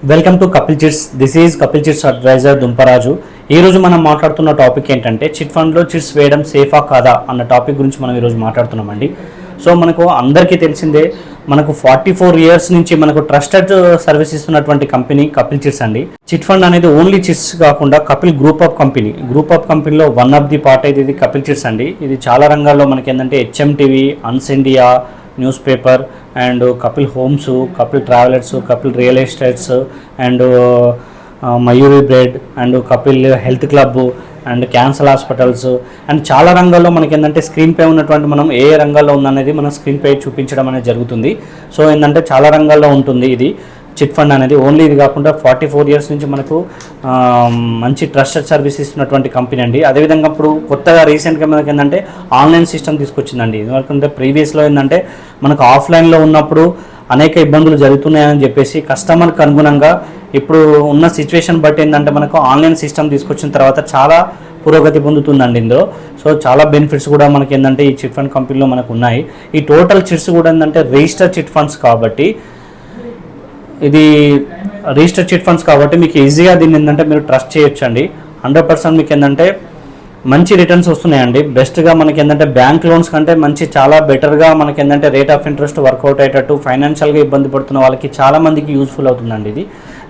Welcome to Kapil chits. This is Kapil chits advisor Dumparaju. ఈరోజు మనం మాట్లాడుతున్న టాపిక్ ఏంటంటే చిట్ ఫండ్లో చిట్స్ వేయడం సేఫా కాదా అన్న టాపిక్ గురించి మనం ఈరోజు మాట్లాడుతున్నామండి. సో మనకు అందరికీ తెలిసిందే, మనకు 44 years నుంచి మనకు ట్రస్టెడ్ సర్వీస్ ఇస్తున్నటువంటి కంపెనీ కపిల్ చిట్స్ అండి. చిట్ ఫండ్ అనేది ఓన్లీ చిట్స్ కాకుండా కపిల్ గ్రూప్ ఆఫ్ కంపెనీలో వన్ ఆఫ్ ది పార్ట్ అయితే ఇది కపిల్ చిట్స్ అండి. ఇది చాలా రంగాల్లో మనకి ఏంటంటే HMTV, Hans India, news paper and Kapil homes, Kapil travellers, Kapil real estates and Mayuri bread and Kapil health club and cancer hospitals and చాలా రంగాల్లో మనకి ఏంటంటే స్క్రీన్ పై ఉన్నటువంటి మనం ఏ రంగాల్లో ఉందనేది మనం స్క్రీన్ పై చూపించడం అనేది జరుగుతుంది. సో ఏంటంటే చాలా రంగాల్లో ఉంటుంది ఇది చిట్ ఫండ్ అనేది. ఓన్లీ ఇది కాకుండా 44 years నుంచి మనకు మంచి ట్రస్టెడ్ సర్వీస్ ఇస్తున్నటువంటి కంపెనీ అండి. అదేవిధంగా ఇప్పుడు కొత్తగా రీసెంట్గా మనకి ఏంటంటే ఆన్లైన్ సిస్టమ్ తీసుకొచ్చిందండి. ఎందుకంటే ప్రీవియస్లో ఏంటంటే మనకు ఆఫ్లైన్లో ఉన్నప్పుడు అనేక ఇబ్బందులు జరుగుతున్నాయని చెప్పేసి కస్టమర్కి అనుగుణంగా ఇప్పుడు ఉన్న సిచ్యువేషన్ బట్టి ఏంటంటే మనకు ఆన్లైన్ సిస్టమ్ తీసుకొచ్చిన తర్వాత చాలా పురోగతి పొందుతుందండి ఇందులో. సో చాలా బెనిఫిట్స్ కూడా మనకి ఏంటంటే ఈ చిట్ ఫండ్ కంపెనీలో మనకు ఉన్నాయి. ఈ టోటల్ చిట్స్ కూడా ఏంటంటే రిజిస్టర్ చిట్ ఫండ్స్ కాబట్టి ఇది రిజిస్టర్ చిట్ ఫండ్స్ కాబట్టి మీకు ఈజీగా దీన్ని ఏంటంటే మీరు ట్రస్ట్ చేయొచ్చు అండి. 100% మీకు ఏంటంటే మంచి రిటర్న్స్ వస్తున్నాయండి. బెస్ట్గా మనకి ఏంటంటే బ్యాంక్ లోన్స్ కంటే మంచి చాలా బెటర్గా మనకి ఏంటంటే రేట్ ఆఫ్ ఇంట్రెస్ట్ వర్కౌట్ అయ్యేటట్టు ఫైనాన్షియల్గా ఇబ్బంది పడుతున్న వాళ్ళకి చాలామందికి యూస్ఫుల్ అవుతుందండి ఇది.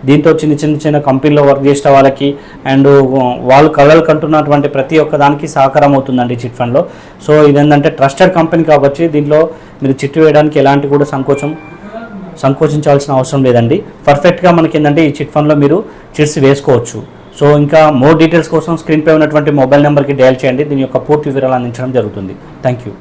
దీంతో చిన్న కంపెనీలో వర్క్ చేసే వాళ్ళకి అండ్ వాళ్ళు కళలు కంటున్నటువంటి ప్రతి ఒక్క దానికి సహకారం అవుతుందండి చిట్ ఫండ్లో. సో ఇదేంటంటే ట్రస్టెడ్ కంపెనీ కాబట్టి దీంట్లో మీరు చిట్టు వేయడానికి ఎలాంటి కూడా సంకోచించాల్సిన అవసరం లేదండి. పర్ఫెక్ట్గా మనకి ఏంటంటే ఈ చిట్ ఫండ్లో మీరు చిట్స్ వేసుకోవచ్చు. సో ఇంకా మోర్ డీటెయిల్స్ కోసం స్క్రీన్పై ఉన్నటువంటి మొబైల్ నెంబర్కి డయల్ చేయండి. దీని యొక్క పూర్తి వివరాలు అందించడం జరుగుతుంది. Thank you.